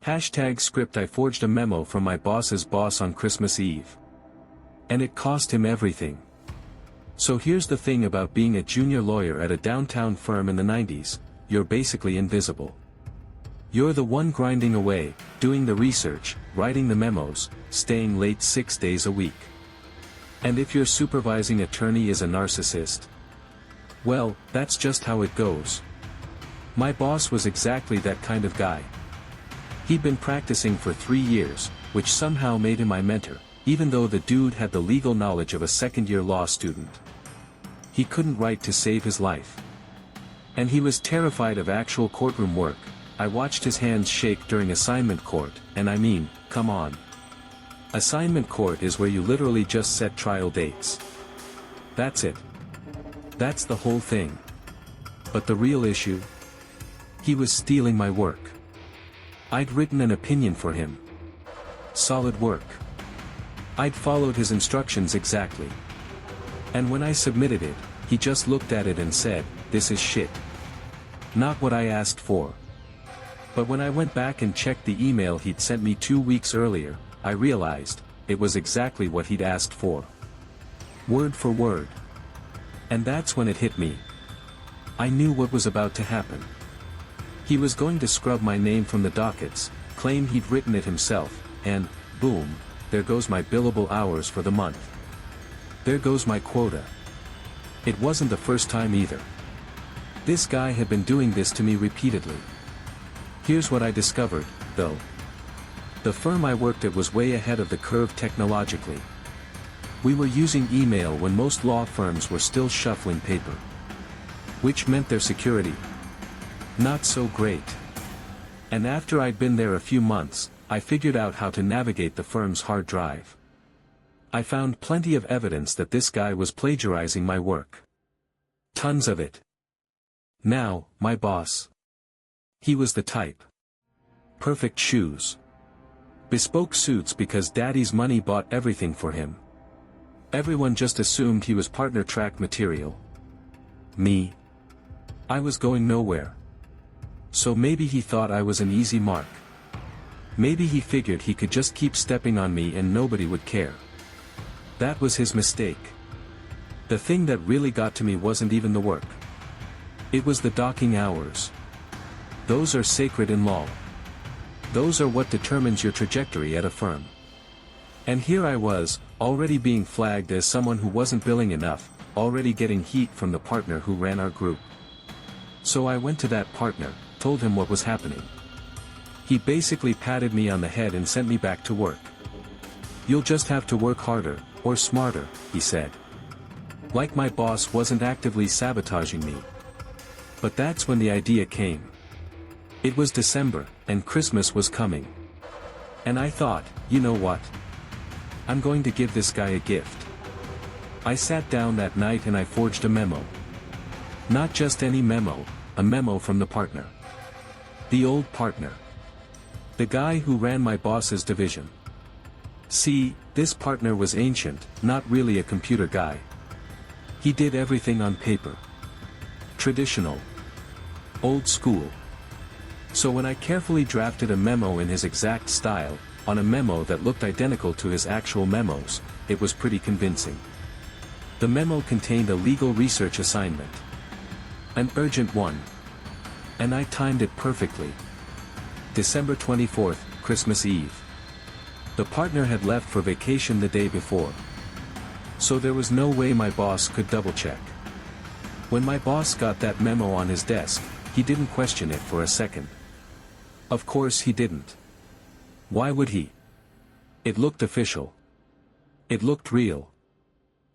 Hashtag script. I forged a memo from my boss's boss on Christmas Eve. And it cost him everything. So here's the thing about being a junior lawyer at a downtown firm in the 90s, you're basically invisible. You're the one grinding away, doing the research, writing the memos, staying late 6 days a week. And if your supervising attorney is a narcissist, well, that's just how it goes. My boss was exactly that kind of guy. He'd been practicing for 3 years, which somehow made him my mentor, even though the dude had the legal knowledge of a second-year law student. He couldn't write to save his life. And he was terrified of actual courtroom work. I watched his hands shake during assignment court, and I mean, come on. Assignment court is where you literally just set trial dates. That's it. That's the whole thing. But the real issue? He was stealing my work. I'd written an opinion for him. Solid work. I'd followed his instructions exactly. And when I submitted it, he just looked at it and said, "This is shit. Not what I asked for." But when I went back and checked the email he'd sent me 2 weeks earlier, I realized, it was exactly what he'd asked for. Word for word. And that's when it hit me. I knew what was about to happen. He was going to scrub my name from the dockets, claim he'd written it himself, and, boom, there goes my billable hours for the month. There goes my quota. It wasn't the first time either. This guy had been doing this to me repeatedly. Here's what I discovered, though. The firm I worked at was way ahead of the curve technologically. We were using email when most law firms were still shuffling paper. Which meant their security. Not so great. And after I'd been there a few months, I figured out how to navigate the firm's hard drive. I found plenty of evidence that this guy was plagiarizing my work. Tons of it. Now, my boss. He was the type. Perfect shoes. Bespoke suits because daddy's money bought everything for him. Everyone just assumed he was partner track material. Me? I was going nowhere. So maybe he thought I was an easy mark. Maybe he figured he could just keep stepping on me and nobody would care. That was his mistake. The thing that really got to me wasn't even the work. It was the docking hours. Those are sacred in law. Those are what determines your trajectory at a firm. And here I was, already being flagged as someone who wasn't billing enough, already getting heat from the partner who ran our group. So I went to that partner, told him what was happening. He basically patted me on the head and sent me back to work. "You'll just have to work harder, or smarter," he said. Like my boss wasn't actively sabotaging me. But that's when the idea came. It was December, and Christmas was coming. And I thought, you know what? I'm going to give this guy a gift. I sat down that night and I forged a memo. Not just any memo, a memo from the partner. The old partner. The guy who ran my boss's division. See, this partner was ancient, not really a computer guy. He did everything on paper. Traditional. Old school. So when I carefully drafted a memo in his exact style, on a memo that looked identical to his actual memos, it was pretty convincing. The memo contained a legal research assignment. An urgent one. And I timed it perfectly. December 24th, Christmas Eve. The partner had left for vacation the day before. So there was no way my boss could double-check. When my boss got that memo on his desk, he didn't question it for a second. Of course he didn't. Why would he? It looked official. It looked real.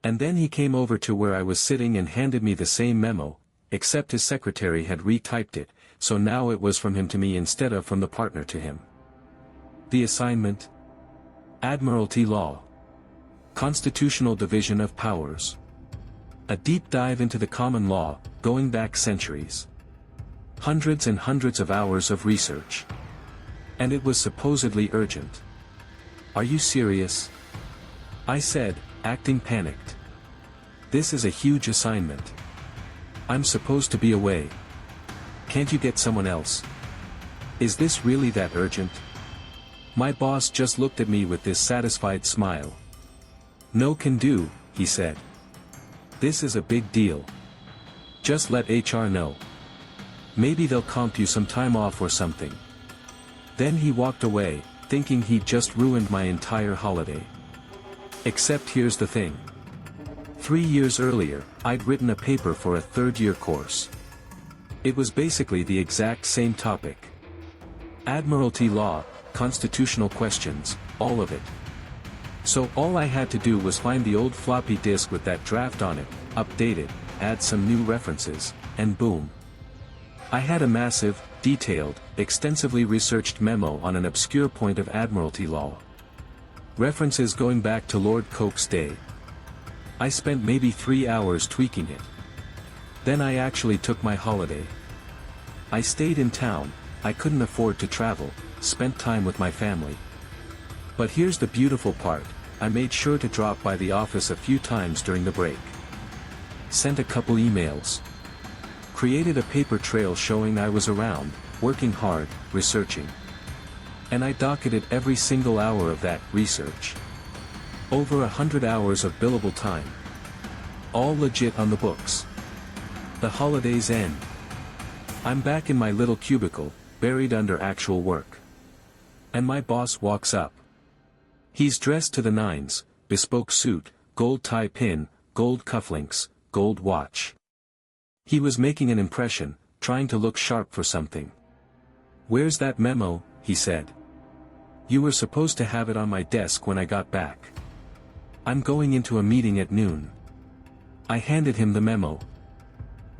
And then he came over to where I was sitting and handed me the same memo, except his secretary had retyped it, so now it was from him to me instead of from the partner to him. The assignment? Admiralty Law. Constitutional Division of Powers. A deep dive into the common law, going back centuries. Hundreds and hundreds of hours of research. And it was supposedly urgent. Are you serious? I said, acting panicked. This is a huge assignment. I'm supposed to be away. Can't you get someone else? Is this really that urgent? My boss just looked at me with this satisfied smile. "No can do," he said. "This is a big deal. Just let HR know. Maybe they'll comp you some time off or something." Then he walked away, thinking he'd just ruined my entire holiday. Except here's the thing. 3 years earlier, I'd written a paper for a third-year course. It was basically the exact same topic. Admiralty law, constitutional questions, all of it. So all I had to do was find the old floppy disk with that draft on it, update it, add some new references, and boom. I had a massive, detailed, extensively researched memo on an obscure point of Admiralty law. References going back to Lord Coke's day. I spent maybe 3 hours tweaking it. Then I actually took my holiday. I stayed in town, I couldn't afford to travel, spent time with my family. But here's the beautiful part, I made sure to drop by the office a few times during the break. Sent a couple emails. Created a paper trail showing I was around, working hard, researching. And I docketed every single hour of that research. Over 100 hours of billable time. All legit on the books. The holidays end. I'm back in my little cubicle, buried under actual work. And my boss walks up. He's dressed to the nines, bespoke suit, gold tie pin, gold cufflinks, gold watch. He was making an impression, trying to look sharp for something. "Where's that memo?" he said. "You were supposed to have it on my desk when I got back. I'm going into a meeting at noon." I handed him the memo.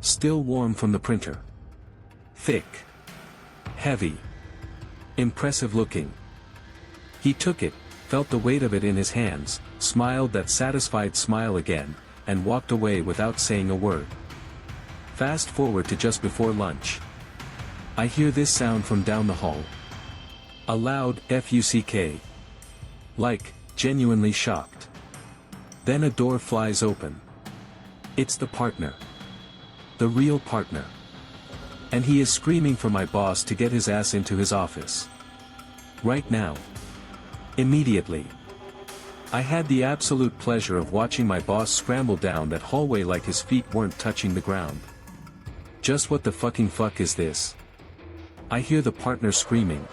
Still warm from the printer. Thick. Heavy. Impressive looking. He took it, felt the weight of it in his hands, smiled that satisfied smile again, and walked away without saying a word. Fast forward to just before lunch. I hear this sound from down the hall. A loud "fuck." Like, genuinely shocked. Then a door flies open. It's the partner. The real partner. And he is screaming for my boss to get his ass into his office. Right now. Immediately. I had the absolute pleasure of watching my boss scramble down that hallway like his feet weren't touching the ground. Just what the fucking fuck is this? I hear the partner screaming.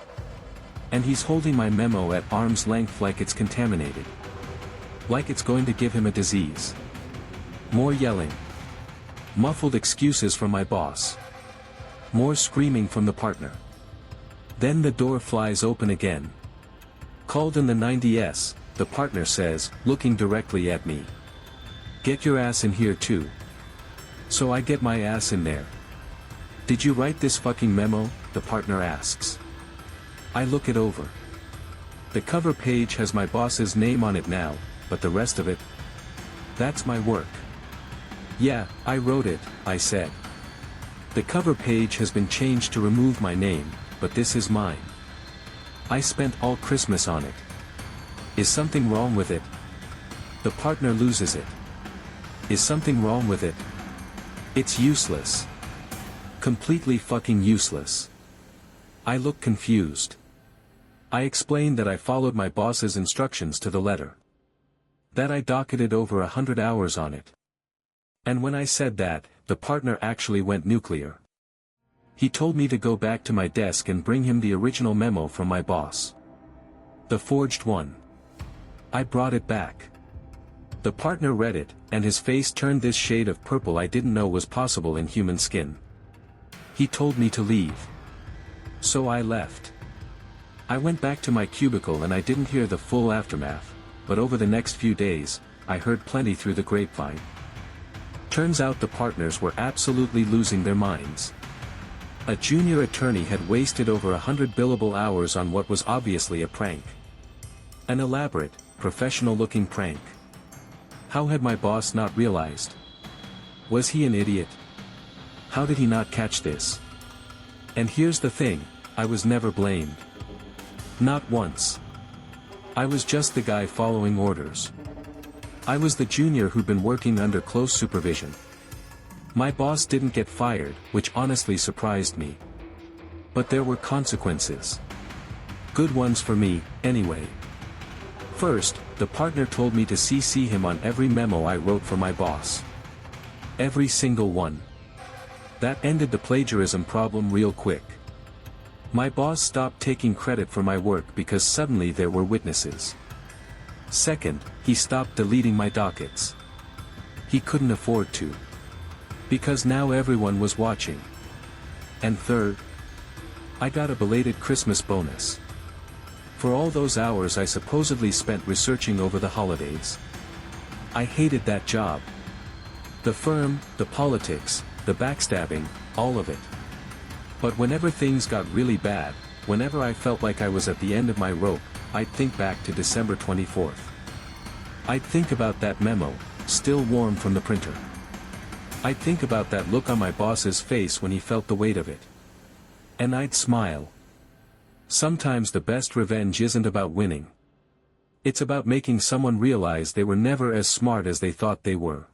And he's holding my memo at arm's length like it's contaminated. Like it's going to give him a disease. More yelling. Muffled excuses from my boss. More screaming from the partner. Then the door flies open again. "Called in the 90s, the partner says, looking directly at me. "Get your ass in here too." So I get my ass in there. "Did you write this fucking memo?" the partner asks. I look it over. The cover page has my boss's name on it now, but the rest of it? That's my work. "Yeah, I wrote it," I said. "The cover page has been changed to remove my name, but this is mine. I spent all Christmas on it. Is something wrong with it?" The partner loses it. "Is something wrong with it?" "It's useless. Completely fucking useless." I look confused. I explained that I followed my boss's instructions to the letter. That I docketed over 100 hours on it. And when I said that, the partner actually went nuclear. He told me to go back to my desk and bring him the original memo from my boss. The forged one. I brought it back. The partner read it, and his face turned this shade of purple I didn't know was possible in human skin. He told me to leave. So I left. I went back to my cubicle and I didn't hear the full aftermath, but over the next few days, I heard plenty through the grapevine. Turns out the partners were absolutely losing their minds. A junior attorney had wasted over 100 billable hours on what was obviously a prank. An elaborate, professional-looking prank. How had my boss not realized? Was he an idiot? How did he not catch this? And here's the thing, I was never blamed. Not once. I was just the guy following orders. I was the junior who'd been working under close supervision. My boss didn't get fired, which honestly surprised me. But there were consequences. Good ones for me, anyway. First, the partner told me to CC him on every memo I wrote for my boss. Every single one. That ended the plagiarism problem real quick. My boss stopped taking credit for my work because suddenly there were witnesses. Second, he stopped deleting my dockets. He couldn't afford to. Because now everyone was watching. And third, I got a belated Christmas bonus. For all those hours I supposedly spent researching over the holidays. I hated that job. The firm, the politics, the backstabbing, all of it. But whenever things got really bad, whenever I felt like I was at the end of my rope, I'd think back to December 24th. I'd think about that memo, still warm from the printer. I'd think about that look on my boss's face when he felt the weight of it. And I'd smile. Sometimes the best revenge isn't about winning. It's about making someone realize they were never as smart as they thought they were.